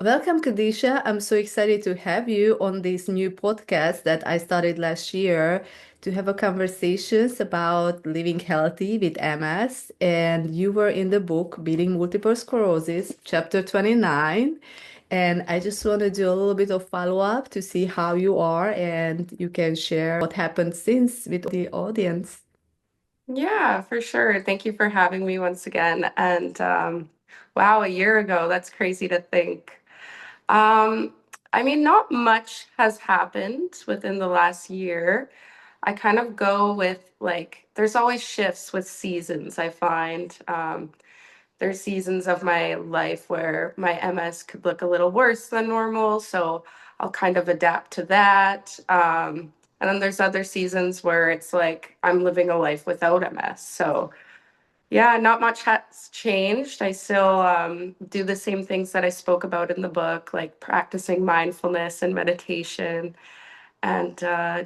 Welcome, Kadesha. I'm so excited to have you on this new podcast that I started last year to have a conversations about living healthy with MS. And you were in the book Beating Multiple Sclerosis, chapter 29. And I just want to do a little bit of follow-up to see how you are, and you can share what happened since with the audience. Yeah, for sure. Thank you for having me once again. And wow, a year ago, that's crazy to think. Um, I mean, not much has happened within the last year. I kind of go with there's always shifts with seasons, I find. There's seasons of my life where my MS could look a little worse than normal, so I'll kind of adapt to that. And then there's other seasons where it's like I'm living a life without MS. So yeah, not much has changed. I still do the same things that I spoke about in the book, like practicing mindfulness and meditation, and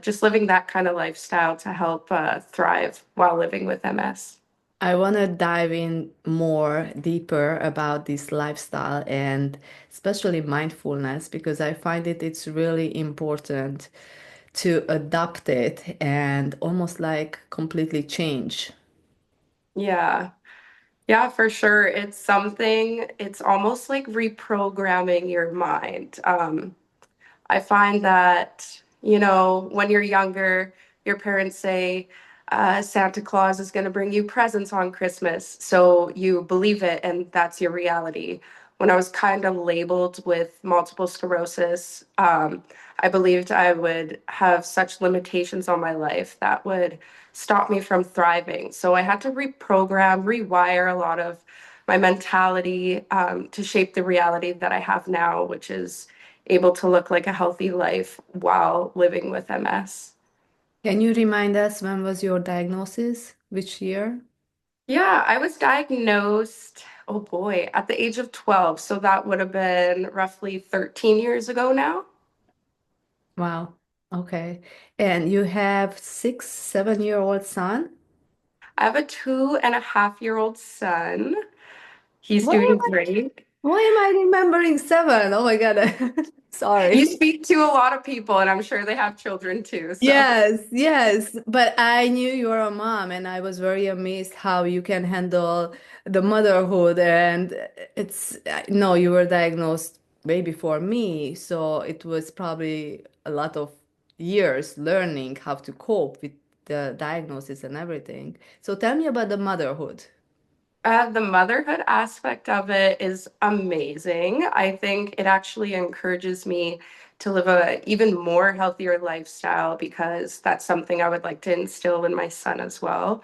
just living that kind of lifestyle to help thrive while living with MS. I want to dive in more deeper about this lifestyle and especially mindfulness because I find it's really important to adopt it and almost like completely change. Yeah. Yeah, for sure. It's almost like reprogramming your mind. I find that, when you're younger, your parents say Santa Claus is going to bring you presents on Christmas. So you believe it, and that's your reality. When I was kind of labeled with multiple sclerosis, I believed I would have such limitations on my life that would stop me from thriving. So I had to reprogram, rewire a lot of my mentality to shape the reality that I have now, which is able to look like a healthy life while living with MS. Can you remind us when was your diagnosis? Which year? Yeah, I was diagnosed, oh boy, at the age of 12. So that would have been roughly 13 years ago now. Wow. Okay. And you have 6, 7-year-old son? I have a 2.5-year-old son. He's Why doing am I, great. why am I remembering 7? Oh my God. You Sorry. speak to a lot of people, and I'm sure they have children too. So Yes, yes. But I knew you were a mom, and I was very amazed how you can handle the motherhood. And no, you were diagnosed way before me. So it was probably a lot of years learning how to cope with the diagnosis and everything. So tell me about the motherhood. The motherhood aspect of it is amazing. I think it actually encourages me to live a even more healthier lifestyle because that's something I would like to instill in my son as well.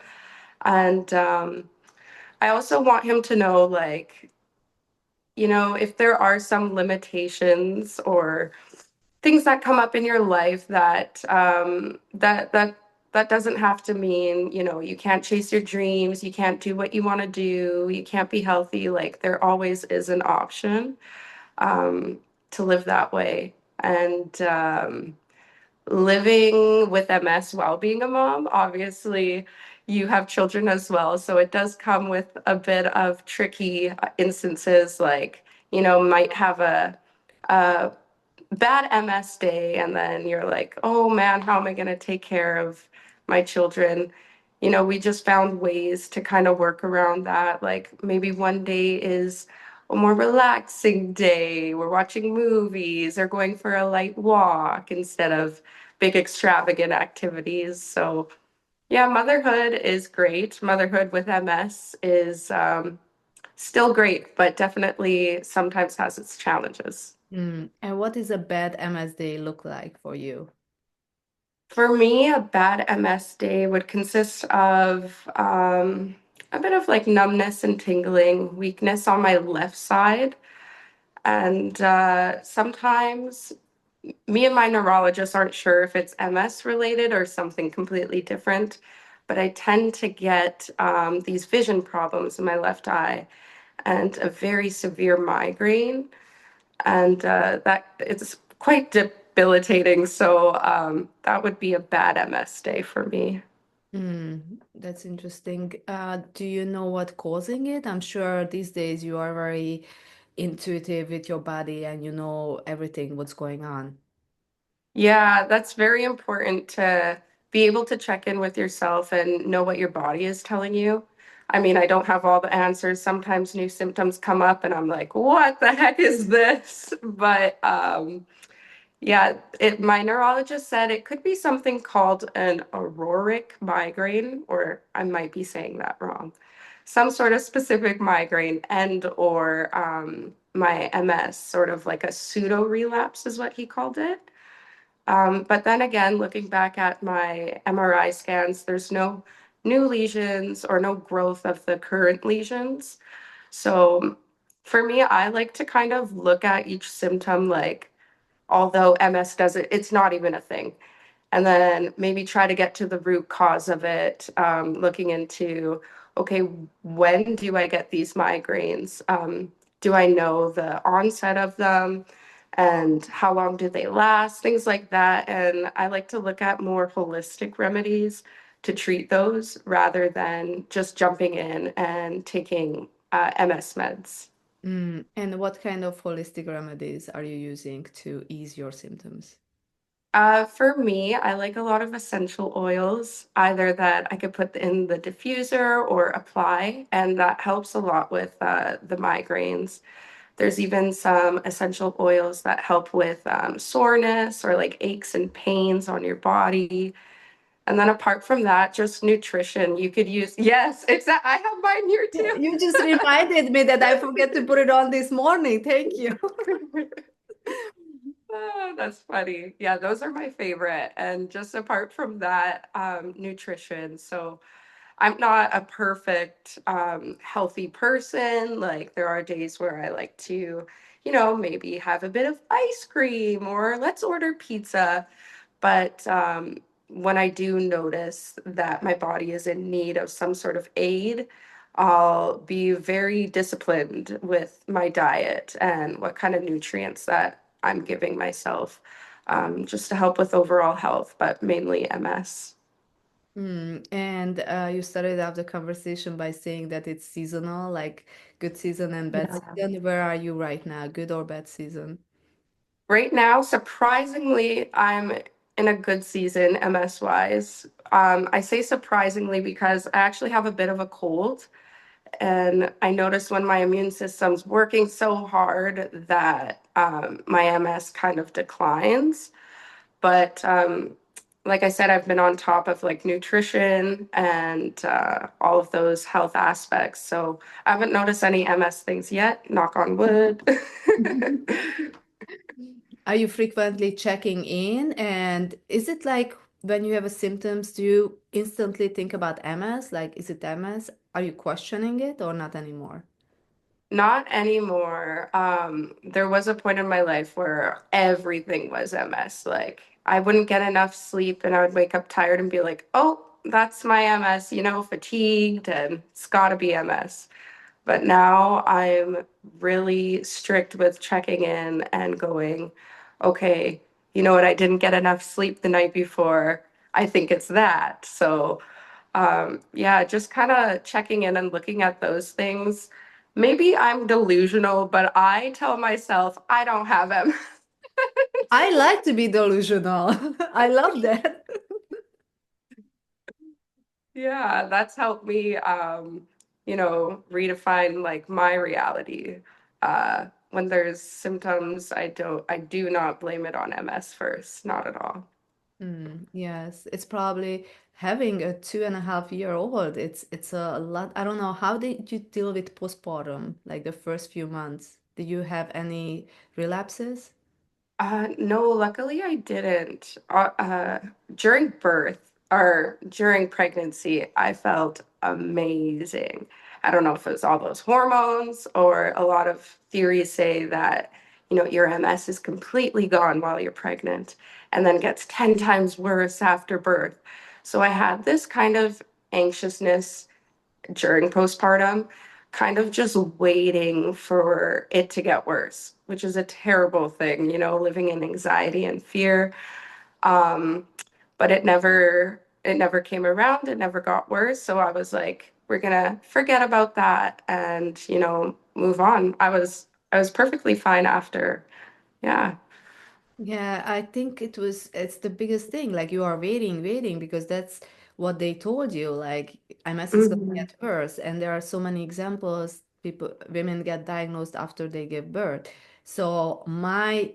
And I also want him to know, if there are some limitations or things that come up in your life that doesn't have to mean, you can't chase your dreams, you can't do what you want to do, you can't be healthy. Like there always is an option um, to live that way. And living with MS while being a mom, obviously you have children as well, so it does come with a bit of tricky instances, like, might have a bad MS day, and then you're like, oh man, how am I going to take care of my children? We just found ways to kind of work around that. Like maybe one day is a more relaxing day. We're watching movies or going for a light walk instead of big extravagant activities. So, yeah, motherhood is great. Motherhood with MS is still great, but definitely sometimes has its challenges. And what is a bad MS day look like for you? For me, a bad MS day would consist of a bit of like numbness and tingling, weakness on my left side. And sometimes me and my neurologist aren't sure if it's MS related or something completely different. But I tend to get these vision problems in my left eye and a very severe migraine, and that it's quite debilitating. So that would be a bad MS day for me. That's interesting. Do you know what causing it? I'm sure these days you are very intuitive with your body and you know everything what's going on. Yeah, that's very important to be able to check in with yourself and know what your body is telling you. I mean, I don't have all the answers. Sometimes new symptoms come up and I'm like, what the heck is this? But yeah, my neurologist said it could be something called an auroric migraine, or I might be saying that wrong. Some sort of specific migraine and or my MS, sort of like a pseudo relapse is what he called it. But then again, looking back at my MRI scans, there's no new lesions or no growth of the current lesions. So for me, I like to kind of look at each symptom like, although MS doesn't, it's not even a thing, and then maybe try to get to the root cause of it, looking into, okay, when do I get these migraines? Do I know the onset of them? And how long do they last? Things like that. And I like to look at more holistic remedies to treat those rather than just jumping in and taking MS meds. And what kind of holistic remedies are you using to ease your symptoms? For me, I like a lot of essential oils, either that I could put in the diffuser or apply, and that helps a lot with the migraines. There's even some essential oils that help with soreness or like aches and pains on your body. And then apart from that, just nutrition. You could use, yes, exactly. I have mine here You just reminded me that I forget to put it on this morning. Thank you. too. Oh, that's funny. Yeah, those are my favorite. And just apart from that, nutrition. So I'm not a perfect, healthy person. Like there are days where I like to, maybe have a bit of ice cream or let's order pizza. But when I do notice that my body is in need of some sort of aid, I'll be very disciplined with my diet and what kind of nutrients that I'm giving myself, just to help with overall health, but mainly MS. And you started off the conversation by saying that it's seasonal, like good season and bad Yeah. season. Where are you right now? Good or bad season? Right now, surprisingly, I'm in a good season MS wise. I say surprisingly because I actually have a bit of a cold. And I noticed when my immune system's working so hard that my MS kind of declines. But like I said, I've been on top of like nutrition and all of those health aspects. So I haven't noticed any MS things yet, knock on wood. Are you frequently checking in? And is it like when you have a symptoms, do you instantly think about MS? Like, is it MS? Are you questioning it or not anymore? Not anymore. There was a point in my life where everything was MS. Like I wouldn't get enough sleep and I would wake up tired and be like, oh, that's my MS, fatigued and it's gotta be MS. But now I'm really strict with checking in and going, okay, you know what? I didn't get enough sleep the night before. I think it's that. So yeah, just kind of checking in and looking at those things. Maybe I'm delusional, but I tell myself I don't have them. I like to be delusional. I love that. Yeah, that's helped me, redefine like my reality. When there's symptoms, I do not blame it on MS first, not at all. Yes, it's probably having a 2.5-year-old. It's a lot. I don't know. How did you deal with postpartum, like the first few months? Did you have any relapses? No, luckily I didn't. During birth or during pregnancy, I felt amazing. I don't know if it was all those hormones or a lot of theories say that, your MS is completely gone while you're pregnant and then gets 10 times worse after birth. So I had this kind of anxiousness during postpartum, kind of just waiting for it to get worse, which is a terrible thing, living in anxiety and fear. Um, but it never came around, it never got worse. So I was like, we're gonna forget about that and, move on. I was I was perfectly fine after. Yeah. Yeah, I think it's the biggest thing. Like you are waiting because that's what they told you. Like MS is gonna Mhm. get worse. And there are so many examples, women get diagnosed after they give birth. So my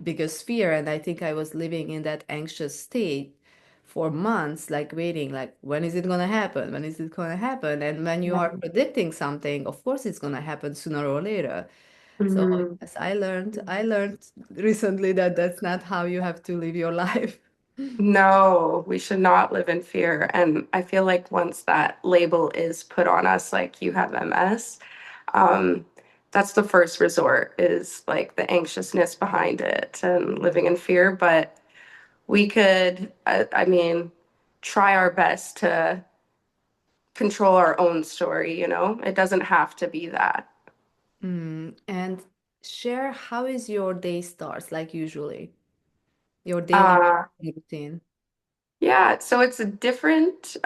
biggest fear, and I think I was living in that anxious state for months, like waiting, like when is it gonna happen? When is it gonna happen? And when you are predicting something, of course it's gonna happen sooner or later. So Mhm. yes, I learned recently that that's not how you have to live your life. No, we should not live in fear. And I feel like once that label is put on us, like you have MS, um, that's the first resort is like the anxiousness behind it and living in fear. But we could, I mean, try our best to control our own story, you know? It doesn't have to be that. And share how is your day starts, like usually, your daily Uh, routine. yeah, so it's a different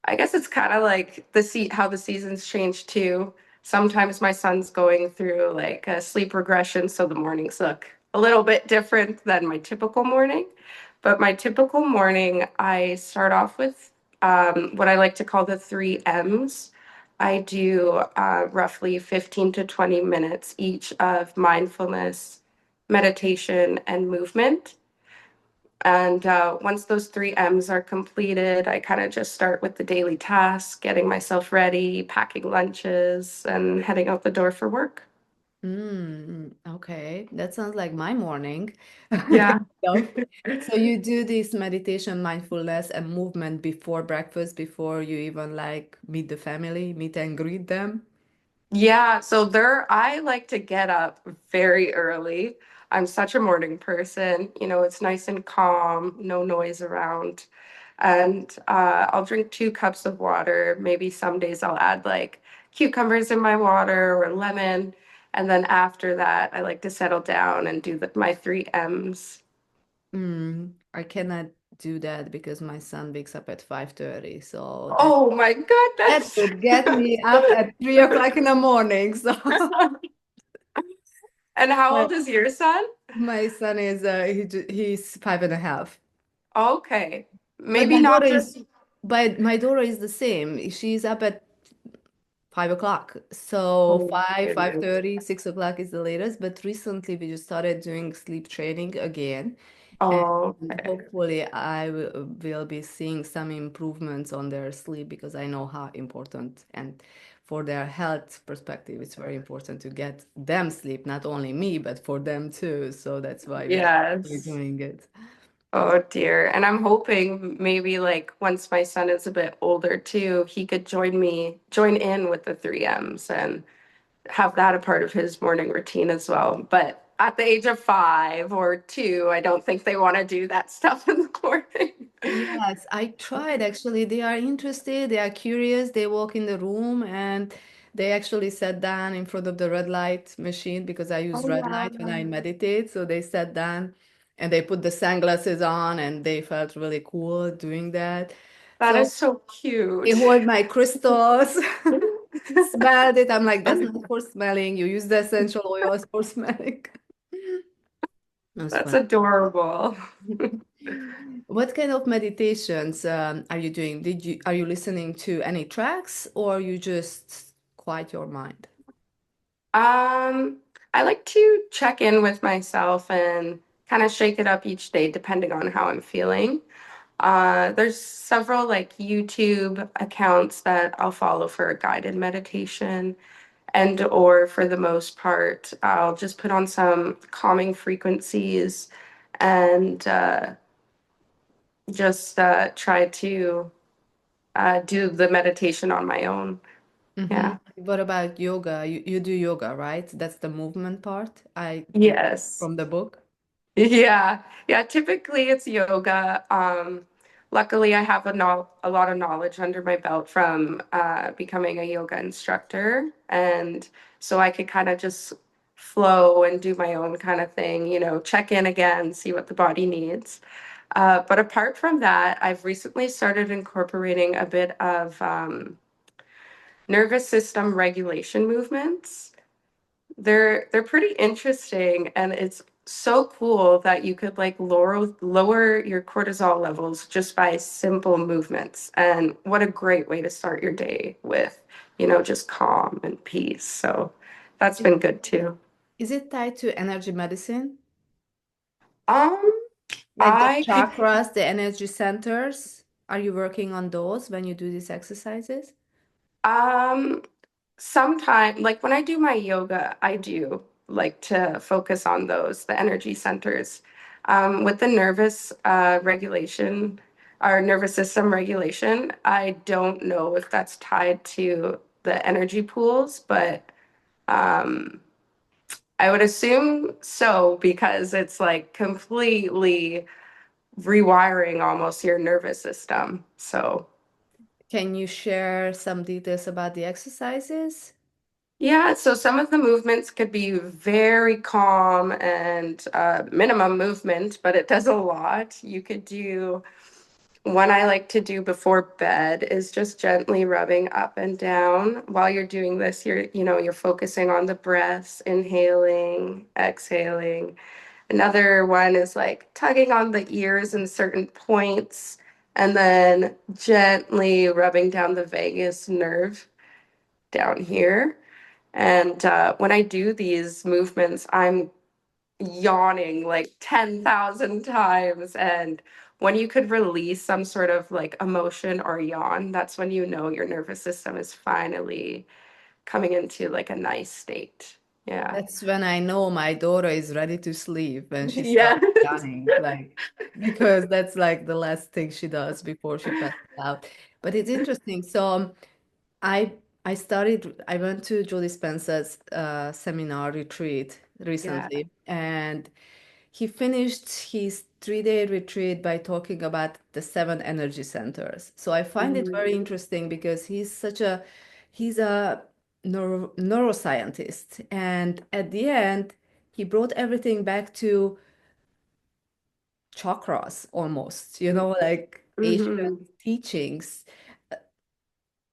I guess it's kind of like how the seasons change too. Sometimes my son's going through like a sleep regression, so the mornings look a little bit different than my typical morning. But my typical morning, I start off with what I like to call the three M's. I do roughly 15 to 20 minutes each of mindfulness, meditation, and movement. And once those three M's are completed, I kind of just start with the daily tasks, getting myself ready, packing lunches, and heading out the door for work. Okay, that sounds like my morning. Yeah. So, so you do this meditation, mindfulness, and movement before breakfast, before you even like meet the family, meet and greet them. Yeah, so I like to get up very early. I'm such a morning person. You know, it's nice and calm, no noise around. And I'll drink 2 cups of water. Maybe some days I'll add like cucumbers in my water or lemon. And then after that, I like to settle down and do my three M's. I cannot do that because my son wakes up at 5:30. So Oh my that goodness. would get me up at 3 o'clock in the morning. So And how my, old is your son? my son is he's 5.5. Okay. But Maybe not just. my daughter is the same. She's up at 5 o'clock. So Oh, 5, goodness. 5:30, 6 o'clock is the latest. But recently we just started doing sleep training again. And Oh, okay. hopefully I will be seeing some improvements on their sleep because I know how important and for their health perspective, it's very important to get them sleep, not only me, but for them too. So that's why we are actually Yes. doing it. Oh dear. And I'm hoping maybe like once my son is a bit older too, he could join in with the three M's and have that a part of his morning routine as well. But at the age of 5 or 2, I don't think they want to do that stuff in the morning. Yes, I tried actually. They are interested, they are curious. They walk in the room and they actually sat down in front of the red light machine because I use Oh, red light when I wow. meditate. So they sat down and they put the sunglasses on and they felt really cool doing that. That So is so they cute. hold my crystals, smelled it. I'm like, that's not for smelling. You use the essential oils for smelling. That's That's fun. adorable. What kind of meditations are you doing? Are you listening to any tracks or you just quiet your mind? I like to check in with myself and kind of shake it up each day depending on how I'm feeling. There's several like YouTube accounts that I'll follow for a guided meditation, and or for the most part, I'll just put on some calming frequencies and just try to do the meditation on my own. Hmm. Yeah. What about yoga? You do yoga, right? That's the movement part. I Yes. from the book. Yeah, yeah, typically it's yoga. Luckily, I have a lot of knowledge under my belt from becoming a yoga instructor. And so I could kind of just flow and do my own kind of thing, you know, check in again, see what the body needs. But apart from that, I've recently started incorporating a bit of nervous system regulation movements. They're pretty interesting, and it's so cool that you could like lower your cortisol levels just by simple movements. And what a great way to start your day with, just calm and peace. So that's Is been good too. is it tied to energy medicine? Um, Like the I could chakras, the energy centers? Are you working on those when you do these exercises? um sometime like when I do my yoga, I do like to focus on those, the energy centers. With the nervous regulation, our nervous system regulation, I don't know if that's tied to the energy pools, but um, I would assume so because it's like completely rewiring almost your nervous system. So. Can you share some details about the exercises? Yeah, so some of the movements could be very calm and minimum movement, but it does a lot. You could do one I like to do before bed is just gently rubbing up and down. While you're doing this, you're focusing on the breaths, inhaling, exhaling. Another one is like tugging on the ears in certain points and then gently rubbing down the vagus nerve down here. And when I do these movements, I'm yawning like 10,000 times. And when you could release some sort of like emotion or yawn, that's when you know your nervous system is finally coming into like a nice state. Yeah. That's when I know my daughter is ready to sleep when she Yeah. starts yawning, like because that's like the last thing she does before she passes out. But it's interesting. So I I went to Joe Dispenza's seminar retreat Yeah. recently, and he finished his 3-day retreat by talking about the 7 energy centers. So I find it Mhm. very interesting because he's a neuroscientist, and at the end he brought everything back to chakras almost, like ancient Mhm. teachings.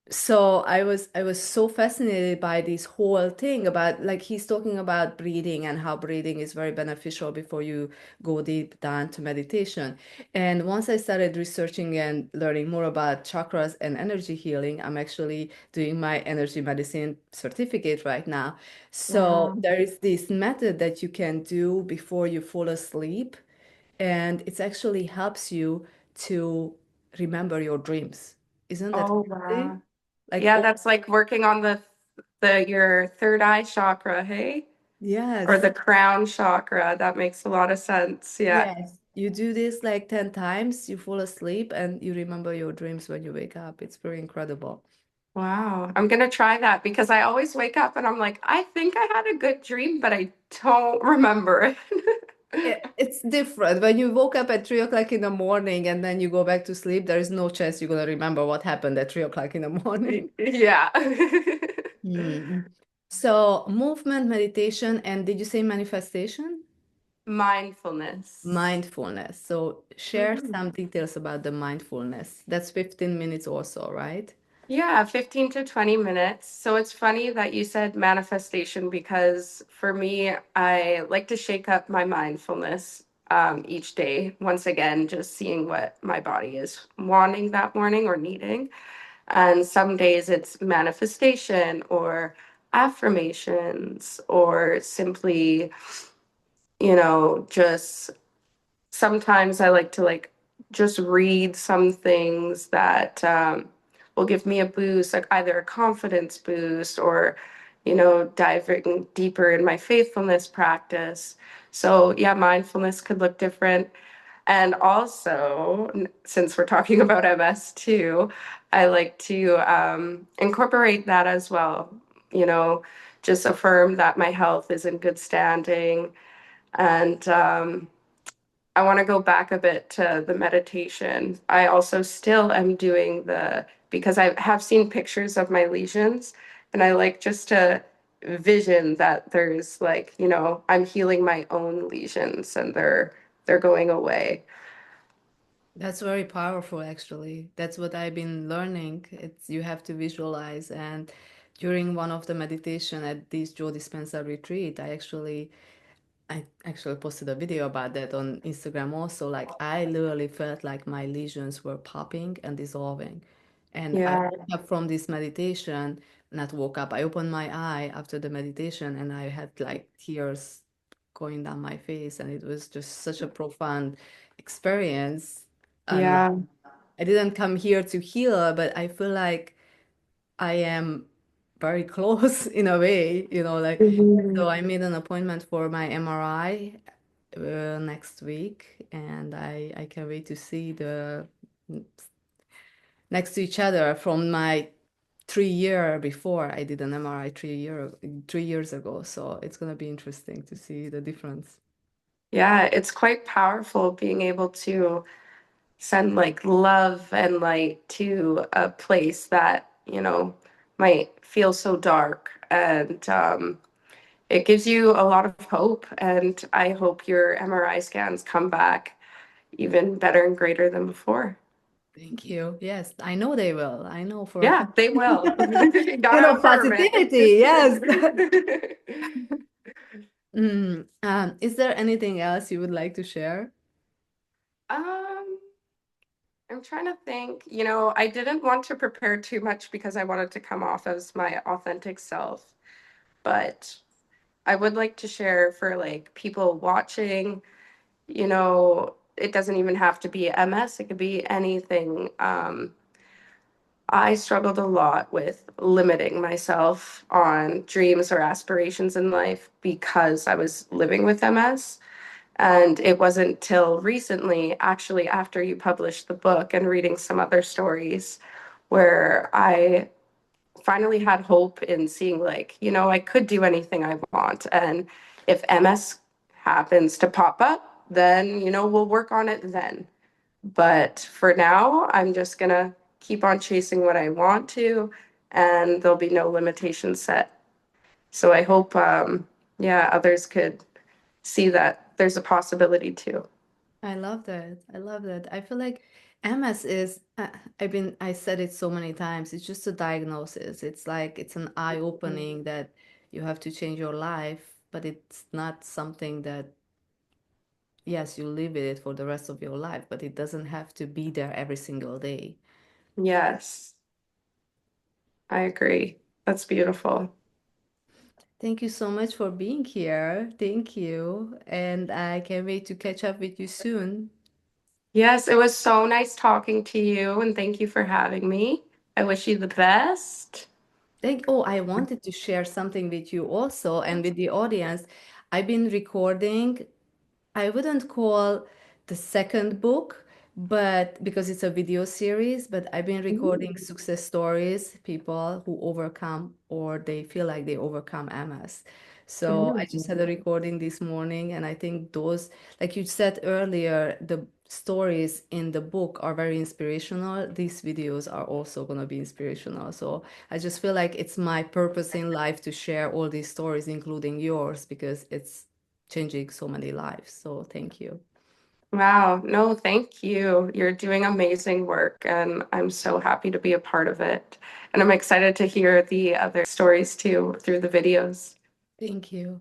So I was so fascinated by this whole thing about, like, he's talking about breathing and how breathing is very beneficial before you go deep down to meditation. And once I started researching and learning more about chakras and energy healing, I'm actually doing my energy medicine certificate right now. So Wow. there is this method that you can do before you fall asleep, and it actually helps you to remember your dreams. Isn't that Oh, crazy? wow. Like, Yeah, oh, that's like working on the your third eye chakra, hey? Or yes, the crown chakra. That makes a lot of sense. Yeah. yes. You do this like 10 times, you fall asleep, and you remember your dreams when you wake up. It's very incredible. Wow. I'm gonna try that because I always wake up and I'm like, I think I had a good dream, but I don't remember it. It's different. When you woke up at 3 o'clock in the morning and then you go back to sleep, there is no chance you're going to remember what happened at 3 o'clock in the morning. Yeah. Hmm. So, movement, meditation, and did you say manifestation? Mindfulness. Mindfulness. So share Mhm. some details about the mindfulness. That's 15 minutes or so, right? Yeah, 15 to 20 minutes. So it's funny that you said manifestation because for me, I like to shake up my mindfulness each day. Once again, just seeing what my body is wanting that morning or needing. And some days it's manifestation or affirmations or simply, just sometimes I like to like just read some things that will give me a boost, like either a confidence boost or, diving deeper in my faithfulness practice. So yeah, mindfulness could look different. And also, since we're talking about MS too, I like to incorporate that as well. You know, just affirm that my health is in good standing and I want to go back a bit to the meditation. I also still am doing because I have seen pictures of my lesions and I like just to vision that there's like, I'm healing my own lesions and they're going away. That's very powerful, actually. That's what I've been learning. It's you have to visualize. And during one of the meditation at this Joe Dispenza retreat, I actually posted a video about that on Instagram also. Like I literally felt like my lesions were popping and dissolving. And I Yeah, woke up from this meditation, not woke up, I opened my eye after the meditation and I had like tears going down my face. And it was just such a profound experience. And like, yeah. I didn't come here to heal, but I feel like I am very close in a way, like so Mhm. I made an appointment for my MRI next week, and I can't wait to see the next to each other from my 3 year before I did an MRI 3 years ago. So it's gonna be interesting to see the difference. Yeah, it's quite powerful being able to send like love and light to a place that, might feel so dark. And it gives you a lot of hope. And I hope your MRI scans come back even better and greater than before. Thank you. Yes, I know they will. I know for a Yeah, fact. they will. You gotta affirm Positivity. Yes. it. Is there anything else you would like to share? Um, I'm trying to think. I didn't want to prepare too much because I wanted to come off as my authentic self, but I would like to share for like people watching, it doesn't even have to be MS, it could be anything. I struggled a lot with limiting myself on dreams or aspirations in life because I was living with MS. And it wasn't till recently, actually, after you published the book and reading some other stories, where I finally had hope in seeing, like, I could do anything I want. And if MS happens to pop up, then, we'll work on it then. But for now, I'm just gonna keep on chasing what I want to, and there'll be no limitations set. So I hope, yeah, others could see that there's a possibility too. I love that. I love that. I feel like MS is, I said it so many times, it's just a diagnosis. It's like, it's an eye-opening that you have to change your life, but it's not something that, yes, you live with it for the rest of your life, but it doesn't have to be there every single day. Yes, I agree. That's beautiful. Thank you so much for being here. Thank you. And I can't wait to catch up with you soon. Yes, it was so nice talking to you, and thank you for having me. I wish you the best. I wanted to share something with you also and with the audience. I've been recording, I wouldn't call the second book, but because it's a video series, but I've been recording success stories, people who overcome or they feel like they overcome MS. So I just had a Mhm. recording this morning, and I think those, like you said earlier, the stories in the book are very inspirational. These videos are also going to be inspirational. So I just feel like it's my purpose in life to share all these stories, including yours, because it's changing so many lives. So thank you. Wow. No, thank you. You're doing amazing work, and I'm so happy to be a part of it. And I'm excited to hear the other stories too through the videos. Thank you.